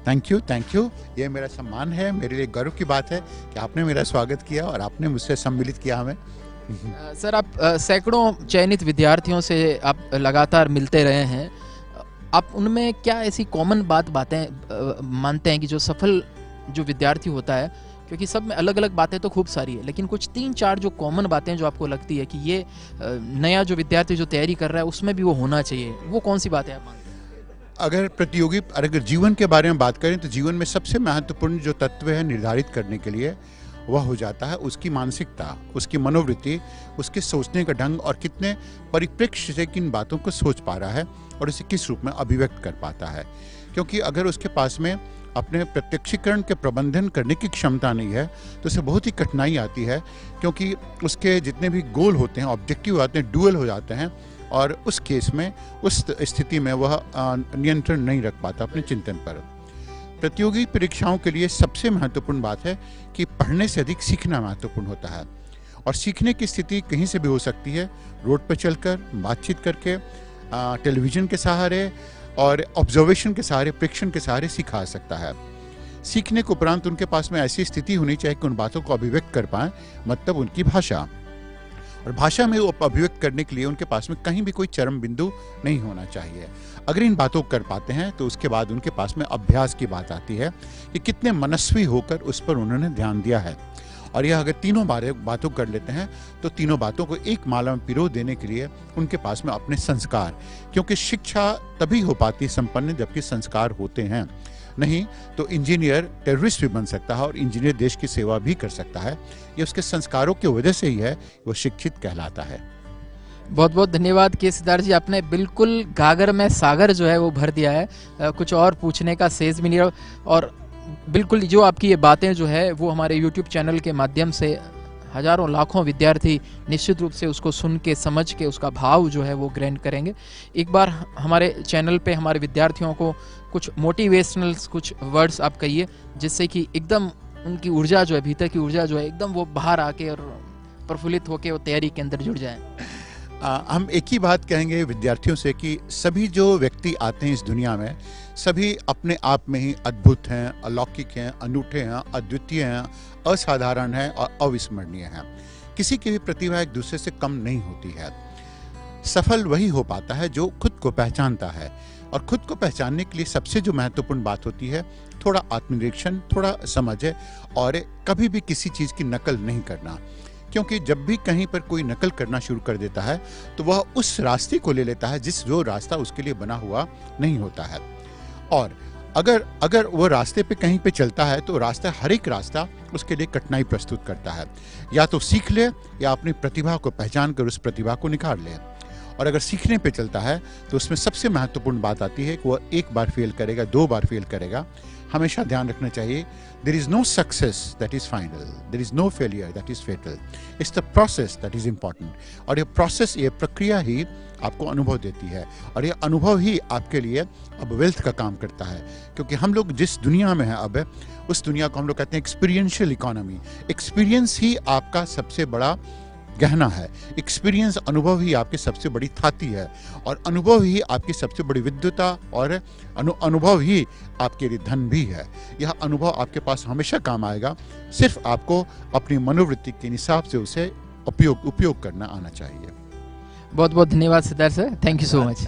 Thank you, thank you. ये मेरा सम्मान है, मेरे लिए गर्व की बात है कि आपने मेरा स्वागत किया और आपने मुझसे सम्मिलित किया हमें। सर आप सैकड़ों चयनित विद्यार्थियों से आप लगातार मिलते रहे हैं। आप उनमें क्या ऐसी कॉमन बातें मानते हैं कि जो सफल जो विद्यार्थी होता है, क्योंकि सब में अलग अलग बातें तो खूब सारी है, लेकिन कुछ 3-4 जो कॉमन बातें जो आपको लगती है कि ये नया जो विद्यार्थी जो तैयारी कर रहा है उसमें भी वो होना चाहिए, वो कौन सी बातें आप मानते हैं? अगर जीवन के बारे में बात करें तो जीवन में सबसे महत्वपूर्ण जो तत्व है निर्धारित करने के लिए, वह हो जाता है उसकी मानसिकता, उसकी मनोवृत्ति, उसके सोचने का ढंग और कितने परिप्रेक्ष्य से किन बातों को सोच पा रहा है और इसे किस रूप में अभिव्यक्त कर पाता है। क्योंकि अगर उसके पास में अपने प्रत्यक्षीकरण के प्रबंधन करने की क्षमता नहीं है तो उसे बहुत ही कठिनाई आती है, क्योंकि उसके जितने भी गोल होते हैं, ऑब्जेक्टिव आते हैं, डुअल हो जाते हैं और उस केस में, उस स्थिति में वह नियंत्रण नहीं रख पाता अपने चिंतन पर। प्रतियोगी परीक्षाओं के लिए सबसे महत्वपूर्ण बात है कि पढ़ने से अधिक सीखना महत्वपूर्ण होता है और सीखने की स्थिति कहीं से भी हो सकती है, रोड पर चलकर, बातचीत करके, टेलीविज़न के सहारे और ऑब्जर्वेशन के सहारे, प्रेक्षण के सहारे सिखा सकता है। सीखने के उपरांत उनके पास में ऐसी स्थिति होनी चाहिए कि उन बातों को अभिव्यक्त कर पाएँ, मतलब उनकी भाषा। और भाषा में वो अभिव्यक्त करने के लिए उनके पास में कहीं भी कोई चरम बिंदु नहीं होना चाहिए। अगर इन बातों को कर पाते हैं तो उसके बाद उनके पास में अभ्यास की बात आती है कि कितने मनस्वी होकर उस पर उन्होंने ध्यान दिया है। और यह अगर तीनों बातों कर लेते हैं तो तीनों बातों को एक माला में पिरो देने के लिए उनके पास में अपने संस्कार, क्योंकि शिक्षा तभी हो पाती है संपन्न जबकि संस्कार होते हैं। नहीं तो इंजीनियर टेररिस्ट भी बन सकता है और इंजीनियर देश की सेवा भी कर सकता है। ये उसके संस्कारों की वजह से ही है, वो शिक्षित कहलाता है। बहुत बहुत धन्यवाद के सिद्धार्थ जी, आपने बिल्कुल गागर में सागर जो है वो भर दिया है। कुछ और पूछने का सेज भी नहीं रहा। और बिल्कुल जो आपकी ये बातें जो है वो हमारे YouTube चैनल के माध्यम से हजारों लाखों विद्यार्थी निश्चित रूप से उसको सुन के, समझ के, उसका भाव जो है वो ग्रहण करेंगे। एक बार हमारे चैनल पे हमारे विद्यार्थियों को कुछ मोटिवेशनल कुछ वर्ड्स आप कहिए, जिससे कि एकदम उनकी ऊर्जा जो है, भीतर की ऊर्जा जो है, एकदम वो बाहर आके और प्रफुल्लित होके वो तैयारी के अंदर जुड़ जाए। हम एक ही बात कहेंगे विद्यार्थियों से कि सभी जो व्यक्ति आते हैं इस दुनिया में, सभी अपने आप में ही अद्भुत हैं, अलौकिक हैं, अनूठे हैं, अद्वितीय हैं, असाधारण हैं और अविस्मरणीय हैं। किसी की भी प्रतिभा एक दूसरे से कम नहीं होती है। सफल वही हो पाता है जो खुद को पहचानता है, और खुद को पहचानने के लिए सबसे जो महत्वपूर्ण बात होती है, थोड़ा आत्मनिरीक्षण, थोड़ा समझ है और कभी भी किसी चीज़ की नकल नहीं करना। क्योंकि जब भी कहीं पर कोई नकल करना शुरू कर देता है तो वह उस रास्ते को ले लेता है जो रास्ता उसके लिए बना हुआ नहीं होता है। और अगर वो रास्ते पे कहीं पे चलता है तो हर एक रास्ता उसके लिए कठिनाई प्रस्तुत करता है। या तो सीख ले या अपनी प्रतिभा को पहचान कर उस प्रतिभा को निखार ले। और अगर सीखने पे चलता है तो उसमें सबसे महत्वपूर्ण बात आती है कि वह एक बार फेल करेगा, 2 बार फेल करेगा। हमेशा ध्यान रखना चाहिए, there is no success that is final, there is no failure that is fatal, it's the process that is important. और ये प्रोसेस, ये प्रक्रिया ही आपको अनुभव देती है और ये अनुभव ही आपके लिए अब वेल्थ का काम करता है। क्योंकि हम लोग जिस दुनिया में हैं अब, उस दुनिया को हम लोग कहते हैं एक्सपीरियंशियल इकोनॉमी। एक्सपीरियंस ही आपका सबसे बड़ा गहना है। एक्सपीरियंस, अनुभव ही आपकी सबसे बड़ी थाती है और अनुभव ही आपकी सबसे बड़ी विद्वता और अनुभव ही आपके लिए धन भी है। यह अनुभव आपके पास हमेशा काम आएगा, सिर्फ आपको अपनी मनोवृत्ति के हिसाब से उसे उपयोग करना आना चाहिए। बहुत बहुत धन्यवाद Siddharth sir, thank you so much.